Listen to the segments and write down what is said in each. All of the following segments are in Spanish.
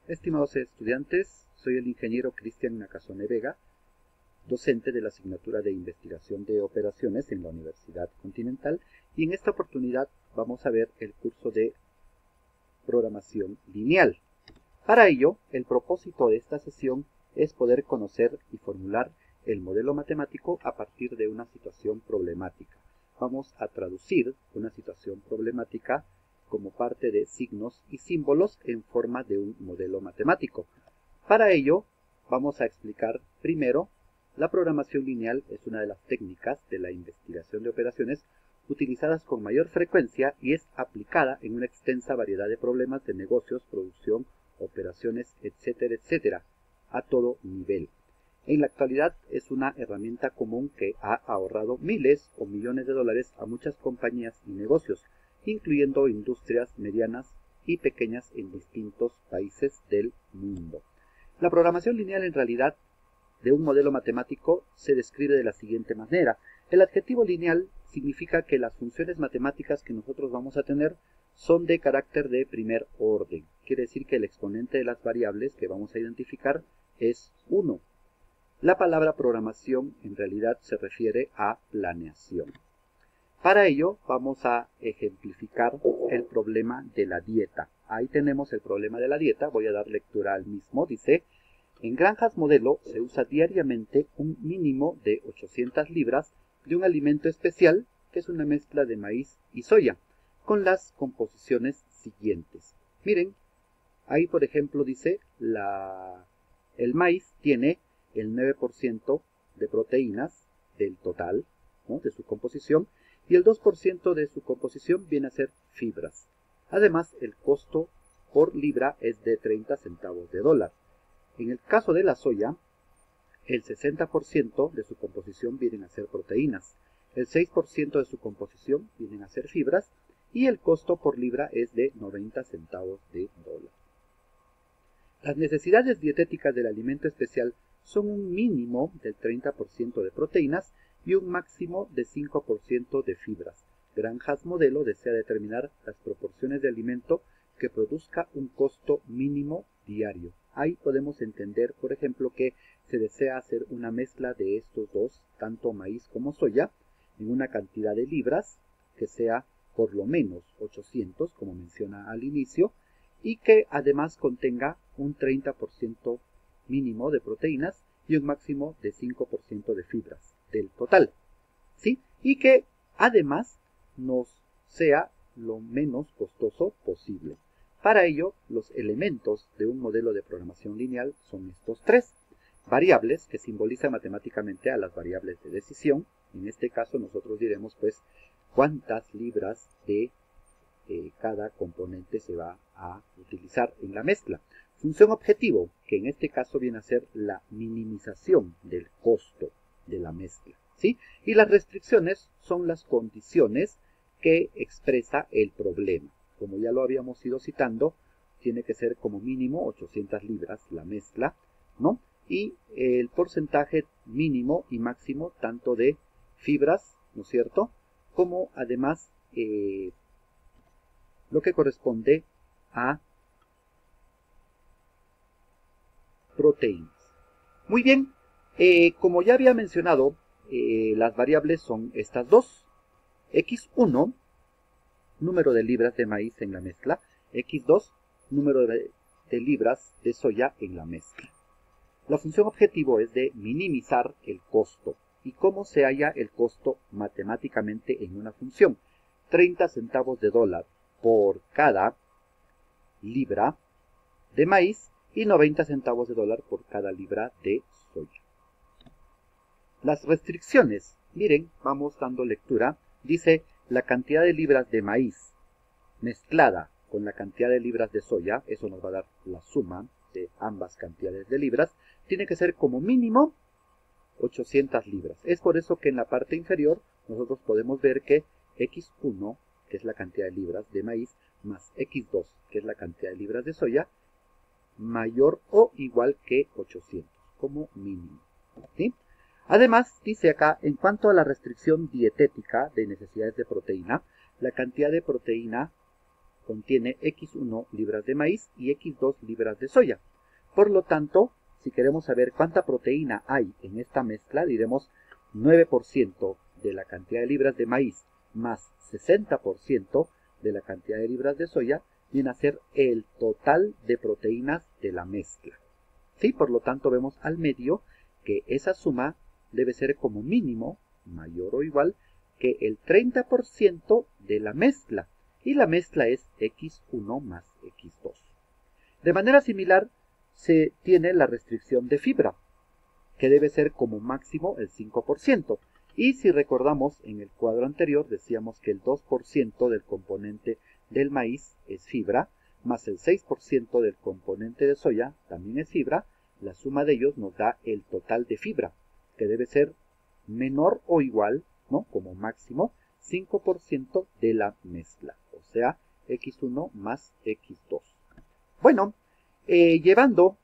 Estimados estudiantes, soy el ingeniero Cristian Nakasone Vega, docente de la asignatura de Investigación de Operaciones en la Universidad Continental, y en esta oportunidad vamos a ver el curso de Programación Lineal. Para ello, el propósito de esta sesión es poder conocer y formular el modelo matemático a partir de una situación problemática. Vamos a traducir una situación problemática como parte de signos y símbolos en forma de un modelo matemático. Para ello, vamos a explicar primero, la programación lineal es una de las técnicas de la investigación de operaciones utilizadas con mayor frecuencia y es aplicada en una extensa variedad de problemas de negocios, producción, operaciones, etcétera, etcétera, a todo nivel. En la actualidad es una herramienta común que ha ahorrado miles o millones de dólares a muchas compañías y negocios, incluyendo industrias medianas y pequeñas en distintos países del mundo. La programación lineal en realidad de un modelo matemático se describe de la siguiente manera. El adjetivo lineal significa que las funciones matemáticas que nosotros vamos a tener son de carácter de primer orden. Quiere decir que el exponente de las variables que vamos a identificar es 1. La palabra programación en realidad se refiere a planeación. Para ello vamos a ejemplificar el problema de la dieta. Ahí tenemos el problema de la dieta, voy a dar lectura al mismo. Dice, en granjas modelo se usa diariamente un mínimo de 800 libras de un alimento especial, que es una mezcla de maíz y soya, con las composiciones siguientes. Miren, ahí por ejemplo dice, el maíz tiene el 9% de proteínas del total, ¿no?, de su composición, y el 2% de su composición viene a ser fibras. Además, el costo por libra es de 30 centavos de dólar. En el caso de la soya, el 60% de su composición vienen a ser proteínas, el 6% de su composición vienen a ser fibras, y el costo por libra es de 90 centavos de dólar. Las necesidades dietéticas del alimento especial son un mínimo del 30% de proteínas y un máximo de 5% de fibras. Granjas modelo desea determinar las proporciones de alimento que produzca un costo mínimo diario. Ahí podemos entender, por ejemplo, que se desea hacer una mezcla de estos dos, tanto maíz como soya, en una cantidad de libras que sea por lo menos 800, como menciona al inicio, y que además contenga un 30% mínimo de proteínas y un máximo de 5% de fibras del total, ¿sí? Y que además nos sea lo menos costoso posible. Para ello, los elementos de un modelo de programación lineal son estos tres. Variables, que simbolizan matemáticamente a las variables de decisión. En este caso nosotros diremos pues cuántas libras de cada componente se va a utilizar en la mezcla. Función objetivo, que en este caso viene a ser la minimización del costo de la mezcla, ¿sí? Y las restricciones son las condiciones que expresa el problema. Como ya lo habíamos ido citando, tiene que ser como mínimo 800 libras la mezcla, ¿no? Y el porcentaje mínimo y máximo tanto de fibras, ¿no es cierto?, como además lo que corresponde a proteínas. Muy bien, como ya había mencionado, las variables son estas dos. X1, número de libras de maíz en la mezcla. X2, número de libras de soya en la mezcla. La función objetivo es de minimizar el costo. ¿Y cómo se halla el costo matemáticamente en una función? 30 centavos de dólar por cada libra de maíz y 90 centavos de dólar por cada libra de soya. Las restricciones, miren, vamos dando lectura. Dice, la cantidad de libras de maíz mezclada con la cantidad de libras de soya, eso nos va a dar la suma de ambas cantidades de libras, tiene que ser como mínimo 800 libras. Es por eso que en la parte inferior nosotros podemos ver que X1, que es la cantidad de libras de maíz, más X2, que es la cantidad de libras de soya, mayor o igual que 800, como mínimo, ¿sí? Además, dice acá, en cuanto a la restricción dietética de necesidades de proteína, la cantidad de proteína contiene X1 libras de maíz y X2 libras de soya. Por lo tanto, si queremos saber cuánta proteína hay en esta mezcla, diremos 9% de la cantidad de libras de maíz más 60% de la cantidad de libras de soya viene a ser el total de proteínas de la mezcla. ¿Sí? Por lo tanto, vemos al medio que esa suma debe ser como mínimo mayor o igual que el 30% de la mezcla, y la mezcla es X1 más X2. De manera similar, se tiene la restricción de fibra, que debe ser como máximo el 5%. Y si recordamos, en el cuadro anterior decíamos que el 2% del componente del maíz es fibra, más el 6% del componente de soya también es fibra. La suma de ellos nos da el total de fibra, que debe ser menor o igual, ¿no?, como máximo 5% de la mezcla, o sea, X1 más X2. Bueno, llevando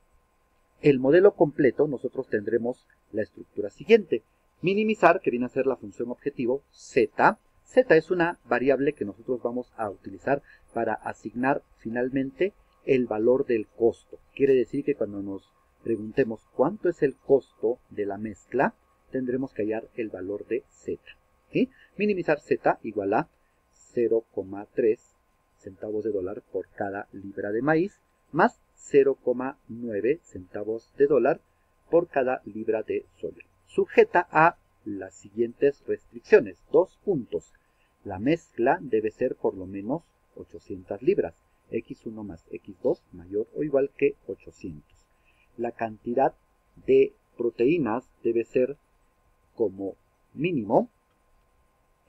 el modelo completo, nosotros tendremos la estructura siguiente. Minimizar, que viene a ser la función objetivo, z. Z es una variable que nosotros vamos a utilizar para asignar finalmente el valor del costo. Quiere decir que cuando nos preguntemos cuánto es el costo de la mezcla, tendremos que hallar el valor de z. ¿Sí? Minimizar z igual a 0,3 centavos de dólar por cada libra de maíz, más 0,9 centavos de dólar por cada libra de soya. Sujeta a las siguientes restricciones. 2 puntos. La mezcla debe ser por lo menos 800 libras. X1 más X2 mayor o igual que 800. La cantidad de proteínas debe ser como mínimo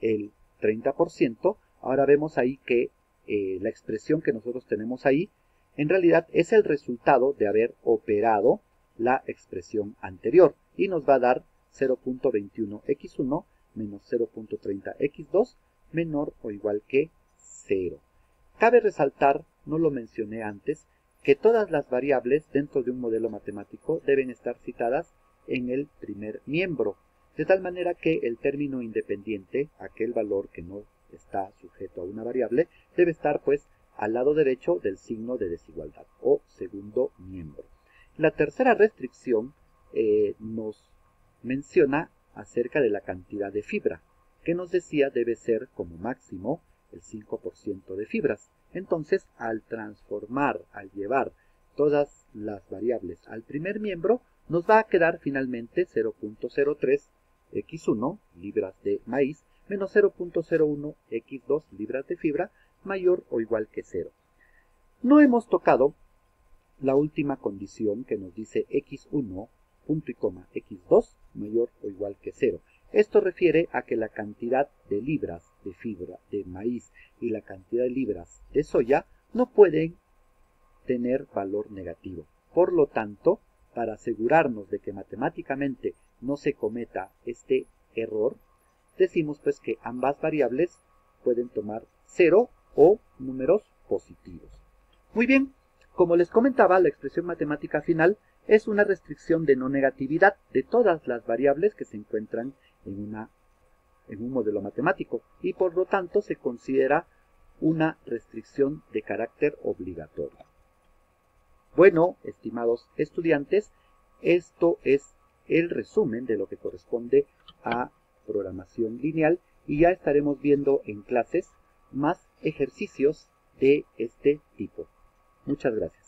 el 30%. Ahora vemos ahí que la expresión que nosotros tenemos ahí en realidad es el resultado de haber operado la expresión anterior y nos va a dar 0.21 X1 menos 0.30 X2 menor o igual que 0. Cabe resaltar, no lo mencioné antes, que todas las variables dentro de un modelo matemático deben estar citadas en el primer miembro, de tal manera que el término independiente, aquel valor que no está sujeto a una variable, debe estar pues al lado derecho del signo de desigualdad o segundo miembro. La tercera restricción nos menciona acerca de la cantidad de fibra, que nos decía debe ser como máximo el 5% de fibras. Entonces, al transformar, al llevar todas las variables al primer miembro, nos va a quedar finalmente 0.03 X1 libras de maíz menos 0.01 X2 libras de fibra mayor o igual que 0. No hemos tocado la última condición que nos dice X1 punto y coma X2 mayor o igual que 0. Esto refiere a que la cantidad de libras de fibra de maíz y la cantidad de libras de soya no pueden tener valor negativo. Por lo tanto, para asegurarnos de que matemáticamente no se cometa este error, decimos pues que ambas variables pueden tomar 0 o números positivos. Muy bien, como les comentaba, la expresión matemática final es una restricción de no negatividad de todas las variables que se encuentran en un modelo matemático y por lo tanto se considera una restricción de carácter obligatorio. Bueno, estimados estudiantes, esto es el resumen de lo que corresponde a programación lineal y ya estaremos viendo en clases más ejercicios de este tipo. Muchas gracias.